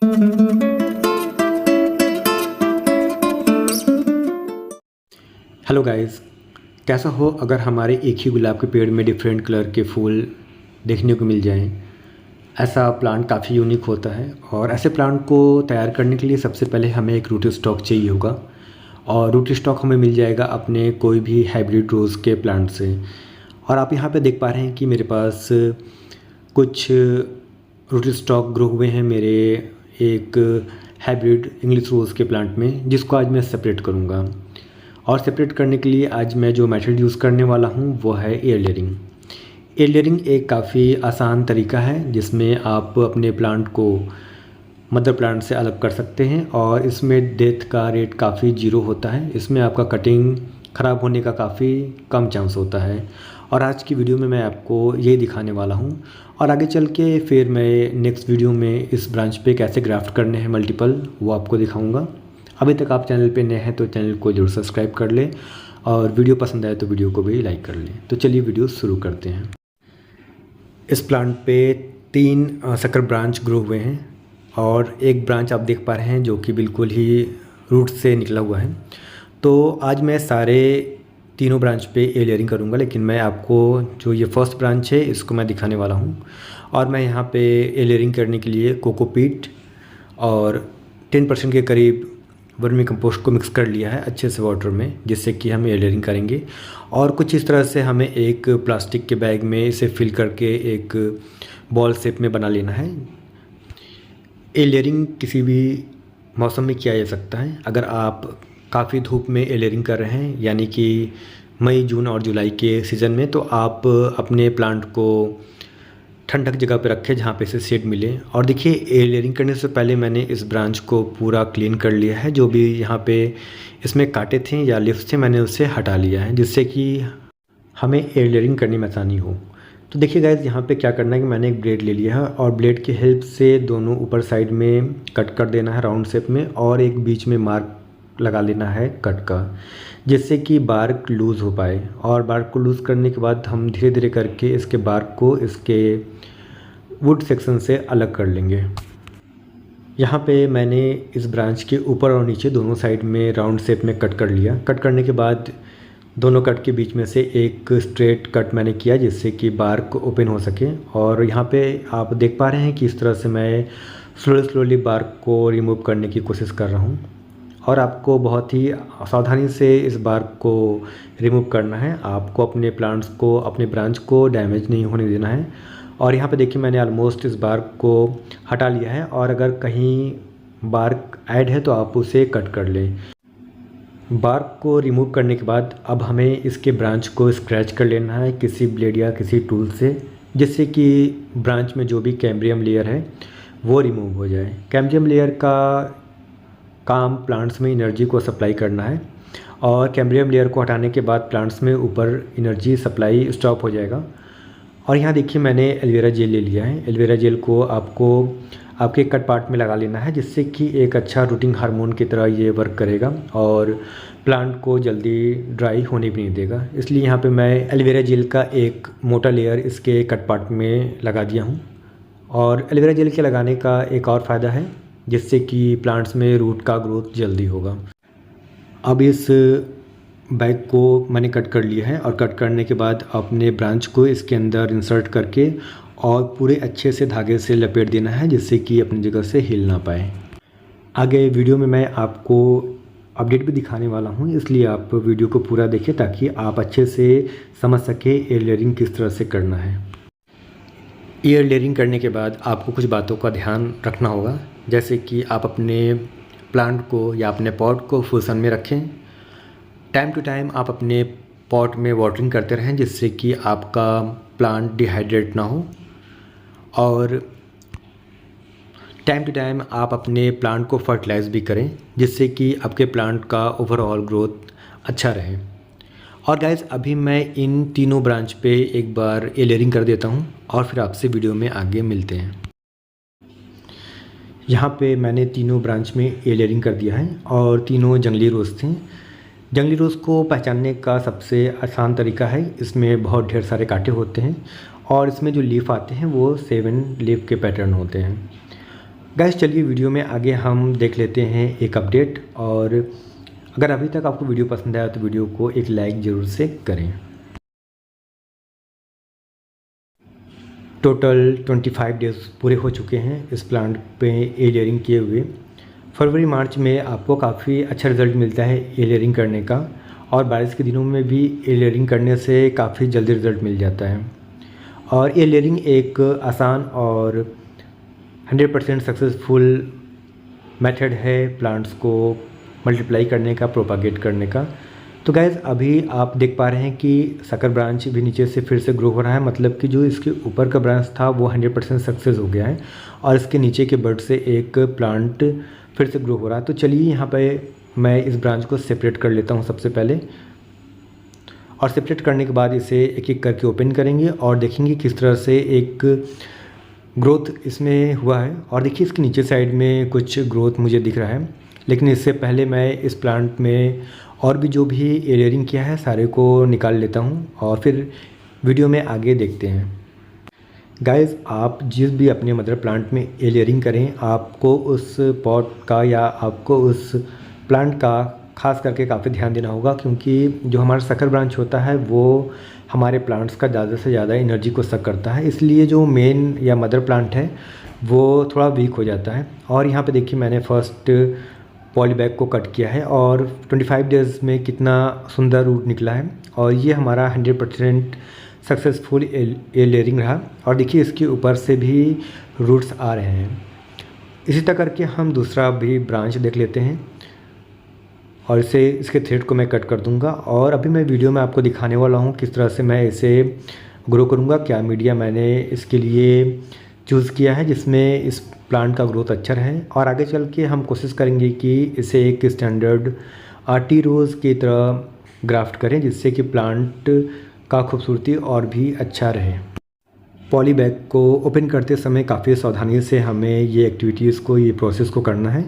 Hello guys, कैसा हो अगर हमारे एक ही गुलाब के पेड़ में डिफरेंट कलर के फूल देखने को मिल जाएं। ऐसा प्लांट काफ़ी यूनिक होता है और ऐसे प्लांट को तैयार करने के लिए सबसे पहले हमें एक रूट स्टॉक चाहिए होगा और रूट स्टॉक हमें मिल जाएगा अपने कोई भी हाइब्रिड रोज़ के प्लांट से। और आप यहाँ पे देख पा रहे हैं कि मेरे पास कुछ रूट स्टॉक ग्रो हुए हैं मेरे एक हाइब्रिड इंग्लिश रोज़ के प्लांट में, जिसको आज मैं सेपरेट करूँगा। और सेपरेट करने के लिए आज मैं जो मेथड यूज़ करने वाला हूँ वो है एयर लेयरिंग। एयर लेयरिंग एक काफ़ी आसान तरीका है जिसमें आप अपने प्लांट को मदर प्लांट से अलग कर सकते हैं और इसमें डेथ का रेट काफ़ी ज़ीरो होता है। इसमें आपका कटिंग ख़राब होने का काफ़ी कम चांस होता है। और आज की वीडियो में मैं आपको यही दिखाने वाला हूँ और आगे चल के फिर मैं नेक्स्ट वीडियो में इस ब्रांच पे कैसे ग्राफ्ट करने हैं मल्टीपल, वो आपको दिखाऊँगा। अभी तक आप चैनल पे नए हैं तो चैनल को जरूर सब्सक्राइब कर लें और वीडियो पसंद आए तो वीडियो को भी लाइक कर लें। तो चलिए वीडियो शुरू करते हैं। इस प्लांट पे 3 शक्कर ब्रांच ग्रो हुए हैं और एक ब्रांच आप देख पा रहे हैं जो कि बिल्कुल ही रूट से निकला हुआ है। तो आज मैं सारे तीनों ब्रांच पे एयर लेयरिंग करूँगा, लेकिन मैं आपको जो ये फर्स्ट ब्रांच है इसको मैं दिखाने वाला हूँ। और मैं यहाँ पे एयर लेयरिंग करने के लिए कोकोपीट और 10% के करीब वर्मी कंपोस्ट को मिक्स कर लिया है अच्छे से वाटर में, जिससे कि हम एयर लेयरिंग करेंगे। और कुछ इस तरह से हमें एक प्लास्टिक के बैग में इसे फिल करके एक बॉल शेप में बना लेना है। एयर लेयरिंग किसी भी मौसम में किया जा सकता है। अगर आप काफ़ी धूप में एयर लेयरिंग कर रहे हैं, यानी कि मई, जून और जुलाई के सीज़न में, तो आप अपने प्लांट को ठंडक जगह पे रखें जहाँ पे इसे शेड मिले। और देखिए, एयर लेयरिंग करने से पहले मैंने इस ब्रांच को पूरा क्लीन कर लिया है। जो भी यहाँ पे इसमें कांटे थे या लिफ्स थे मैंने उससे हटा लिया है, जिससे कि हमें एयर लेयरिंग करने में आसानी हो। तो देखिए गाइस, यहाँ पे क्या करना है कि मैंने एक ब्लेड ले लिया है और ब्लेड की हेल्प से दोनों ऊपर साइड में कट कर देना है राउंड शेप में, और एक बीच में मार्क लगा लेना है कट का, जिससे कि बार्क लूज़ हो पाए। और बार्क को लूज़ करने के बाद हम धीरे धीरे करके इसके बार्क को इसके वुड सेक्शन से अलग कर लेंगे। यहाँ पे मैंने इस ब्रांच के ऊपर और नीचे दोनों साइड में राउंड शेप में कट कर लिया। कट करने के बाद दोनों कट के बीच में से एक स्ट्रेट कट मैंने किया, जिससे कि बार्क ओपन हो सके। और यहाँ पे आप देख पा रहे हैं कि इस तरह से मैं स्लोली बार्क को रिमूव करने की कोशिश कर रहा हूँ। और आपको बहुत ही सावधानी से इस बार्क को रिमूव करना है। आपको अपने प्लांट्स को, अपने ब्रांच को डैमेज नहीं होने देना है। और यहाँ पे देखिए, मैंने ऑलमोस्ट इस बार्क को हटा लिया है और अगर कहीं बार्क ऐड है तो आप उसे कट कर लें। बार्क को रिमूव करने के बाद अब हमें इसके ब्रांच को स्क्रैच कर लेना है किसी ब्लेड या किसी टूल से, जिससे कि ब्रांच में जो भी कैम्बियम लेयर है वो रिमूव हो जाए। कैम्बियम लेयर का काम प्लांट्स में एनर्जी को सप्लाई करना है और कैम्बियम लेयर को हटाने के बाद प्लांट्स में ऊपर एनर्जी सप्लाई स्टॉप हो जाएगा। और यहाँ देखिए, मैंने एलोवेरा जेल ले लिया है। एलोवेरा जेल को आपको आपके कट पार्ट में लगा लेना है, जिससे कि एक अच्छा रूटिंग हार्मोन की तरह ये वर्क करेगा और प्लांट को जल्दी ड्राई होने भी नहीं देगा। इसलिए यहाँ पे मैं एलोवेरा जेल का एक मोटा लेयर इसके कट पार्ट में लगा दिया हूँ। और एलोवेरा जेल के लगाने का एक और फ़ायदा है, जिससे कि प्लांट्स में रूट का ग्रोथ जल्दी होगा। अब इस बैग को मैंने कट कर लिया है और कट करने के बाद अपने ब्रांच को इसके अंदर इंसर्ट करके और पूरे अच्छे से धागे से लपेट देना है, जिससे कि अपनी जगह से हिल ना पाए। आगे वीडियो में मैं आपको अपडेट भी दिखाने वाला हूँ, इसलिए आप वीडियो को पूरा देखें ताकि आप अच्छे से समझ सकें एयर लेयरिंग किस तरह से करना है। एयर लेयरिंग करने के बाद आपको कुछ बातों का ध्यान रखना होगा, जैसे कि आप अपने प्लांट को या अपने पॉट को फुल सन में रखें। टाइम टू टाइम आप अपने पॉट में वाटरिंग करते रहें, जिससे कि आपका प्लांट डिहाइड्रेट ना हो। और टाइम टू टाइम आप अपने प्लांट को फर्टिलाइज़ भी करें, जिससे कि आपके प्लांट का ओवरऑल ग्रोथ अच्छा रहे। और गाइज़, अभी मैं इन तीनों ब्रांच पे एक बार एयर लेयरिंग कर देता हूँ और फिर आपसे वीडियो में आगे मिलते हैं। यहाँ पे मैंने तीनों ब्रांच में एयर लेयरिंग कर दिया है और तीनों जंगली रोज़ थे। जंगली रोज़ को पहचानने का सबसे आसान तरीका है, इसमें बहुत ढेर सारे कांटे होते हैं और इसमें जो लीफ आते हैं वो 7 लीफ के पैटर्न होते हैं। गाइस चलिए वीडियो में आगे हम देख लेते हैं एक अपडेट। और अगर अभी तक आपको वीडियो पसंद आया तो वीडियो को एक लाइक ज़रूर से करें। टोटल 25 डेज़ पूरे हो चुके हैं इस प्लांट पे ए लेयरिंग किए हुए। फरवरी मार्च में आपको काफ़ी अच्छा रिज़ल्ट मिलता है ए लेयरिंग करने का, और बारिश के दिनों में भी ए लेयरिंग करने से काफ़ी जल्दी रिज़ल्ट मिल जाता है। और ए लेयरिंग एक आसान और 100% सक्सेसफुल मेथड है प्लांट्स को मल्टीप्लाई करने का, प्रोपागेट करने का। तो गाइज़ अभी आप देख पा रहे हैं कि सकर ब्रांच भी नीचे से फिर से ग्रो हो रहा है, मतलब कि जो इसके ऊपर का ब्रांच था वो 100% सक्सेस हो गया है और इसके नीचे के बड से एक प्लांट फिर से ग्रो हो रहा है। तो चलिए यहाँ पे मैं इस ब्रांच को सेपरेट कर लेता हूँ सबसे पहले, और सेपरेट करने के बाद इसे एक एक करके ओपन करेंगे और देखेंगे किस तरह से एक ग्रोथ इसमें हुआ है। और देखिए इसके नीचे साइड में कुछ ग्रोथ मुझे दिख रहा है, लेकिन इससे पहले मैं इस प्लांट में और भी जो भी ए लेयरिंग किया है सारे को निकाल लेता हूँ और फिर वीडियो में आगे देखते हैं। गाइज़ आप जिस भी अपने मदर प्लांट में ए लेयरिंग करें, आपको उस पॉट का या आपको उस प्लांट का खास करके काफ़ी ध्यान देना होगा, क्योंकि जो हमारा सकर ब्रांच होता है वो हमारे प्लांट्स का ज़्यादा से ज़्यादा एनर्जी को सक करता है, इसलिए जो मेन या मदर प्लांट है वो थोड़ा वीक हो जाता है। और यहाँ पे देखिए मैंने फर्स्ट पॉली बैग को कट किया है और 25 डेज़ में कितना सुंदर रूट निकला है, और ये हमारा 100% सक्सेसफुल ए लेयरिंग रहा। और देखिए इसके ऊपर से भी रूट्स आ रहे हैं। इसी तरह करके हम दूसरा भी ब्रांच देख लेते हैं और इसके थ्रेड को मैं कट कर दूंगा। और अभी मैं वीडियो में आपको दिखाने वाला हूँ किस तरह से मैं इसे ग्रो करूँगा, क्या मीडिया मैंने इसके लिए चूज़ किया है जिसमें इस प्लांट का ग्रोथ अच्छा रहे। और आगे चल के हम कोशिश करेंगे कि इसे एक स्टैंडर्ड आर्टी रोज़ की तरह ग्राफ्ट करें, जिससे कि प्लांट का खूबसूरती और भी अच्छा रहे। पॉली बैग को ओपन करते समय काफ़ी सावधानी से हमें ये एक्टिविटीज़ को, ये प्रोसेस को करना है,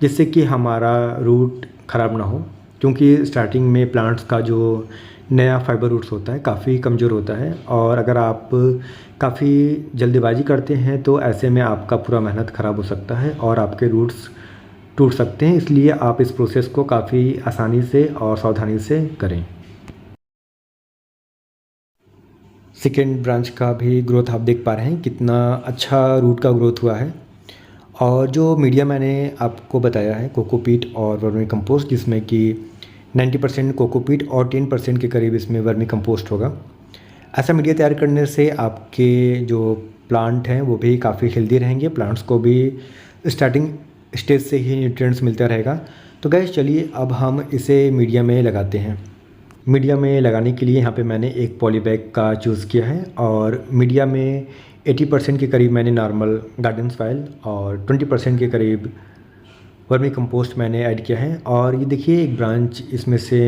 जिससे कि हमारा रूट ख़राब ना हो, क्योंकि स्टार्टिंग में प्लांट्स का जो नया फाइबर रूट्स होता है काफ़ी कमज़ोर होता है, और अगर आप काफ़ी जल्दीबाजी करते हैं तो ऐसे में आपका पूरा मेहनत ख़राब हो सकता है और आपके रूट्स टूट सकते हैं। इसलिए आप इस प्रोसेस को काफ़ी आसानी से और सावधानी से करें। सेकेंड ब्रांच का भी ग्रोथ आप देख पा रहे हैं, कितना अच्छा रूट का ग्रोथ हुआ है। और जो मीडिया मैंने आपको बताया है कोकोपीट और वर्मी कंपोस्ट, जिसमें कि 90% कोकोपीट और 10% के करीब इसमें वर्मी कंपोस्ट होगा। ऐसा मीडिया तैयार करने से आपके जो प्लांट हैं वो भी काफ़ी हेल्दी रहेंगे, प्लांट्स को भी स्टार्टिंग स्टेज से ही न्यूट्रिएंट्स मिलता रहेगा। तो गाइस चलिए अब हम इसे मीडिया में लगाते हैं। मीडिया में लगाने के लिए यहाँ पे मैंने एक पॉली बैग का चूज़ किया है, और मीडिया में 80% के करीब मैंने नॉर्मल गार्डन सॉइल और 20% के करीब वर्मी कंपोस्ट मैंने ऐड किया है। और ये देखिए एक ब्रांच इसमें से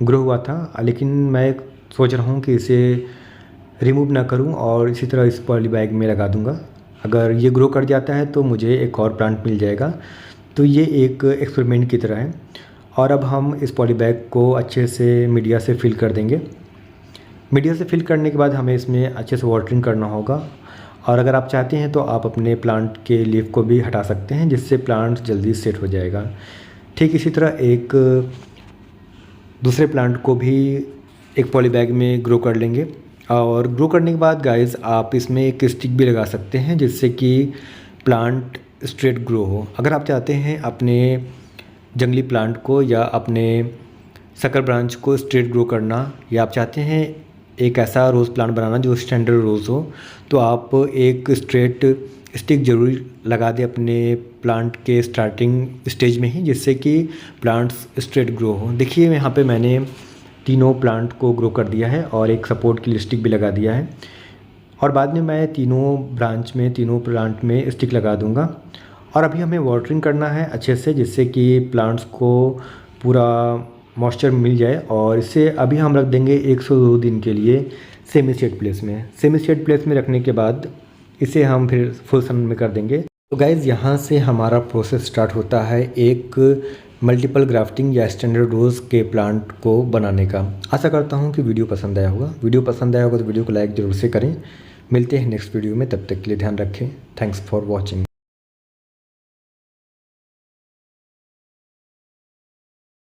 ग्रो हुआ था, लेकिन मैं सोच रहा हूँ कि इसे रिमूव ना करूँ और इसी तरह इस पॉली बैग में लगा दूँगा। अगर ये ग्रो कर जाता है तो मुझे एक और प्लांट मिल जाएगा। तो ये एक एक्सपेरिमेंट की तरह है। और अब हम इस पॉली बैग को अच्छे से मीडिया से फिल कर देंगे। मीडिया से फिल करने के बाद हमें इसमें अच्छे से वाटरिंग करना होगा, और अगर आप चाहते हैं तो आप अपने प्लांट के लीफ को भी हटा सकते हैं, जिससे प्लांट जल्दी सेट हो जाएगा। ठीक इसी तरह एक दूसरे प्लांट को भी एक पॉली बैग में ग्रो कर लेंगे। और ग्रो करने के बाद गाइस आप इसमें एक स्टिक भी लगा सकते हैं, जिससे कि प्लांट स्ट्रेट ग्रो हो। अगर आप चाहते हैं अपने जंगली प्लांट को या अपने सकर ब्रांच को स्ट्रेट ग्रो करना, या आप चाहते हैं एक ऐसा रोज़ प्लांट बनाना जो स्टैंडर्ड रोज़ हो, तो आप एक स्ट्रेट स्टिक ज़रूर लगा दें अपने प्लांट के स्टार्टिंग स्टेज में ही, जिससे कि प्लांट्स स्ट्रेट ग्रो हो। देखिए यहाँ पे मैंने तीनों प्लांट को ग्रो कर दिया है और एक सपोर्ट के लिए स्टिक भी लगा दिया है, और बाद में मैं तीनों ब्रांच में, तीनों प्लांट में स्टिक लगा दूँगा। और अभी हमें वाटरिंग करना है अच्छे से, जिससे कि प्लांट्स को पूरा मॉइस्चर मिल जाए। और इसे अभी हम रख देंगे 1 से 2 दिन के लिए सेमी शेड प्लेस में। सेमी शेड प्लेस में रखने के बाद इसे हम फिर फुल सन में कर देंगे। तो गाइज़ यहाँ से हमारा प्रोसेस स्टार्ट होता है एक मल्टीपल ग्राफ्टिंग या स्टैंडर्ड रोज़ के प्लांट को बनाने का। आशा करता हूँ कि वीडियो पसंद आया होगा। वीडियो पसंद आया होगा तो वीडियो को लाइक ज़रूर से करें। मिलते हैं नेक्स्ट वीडियो में, तब तक के लिए ध्यान रखें। Thanks for watching.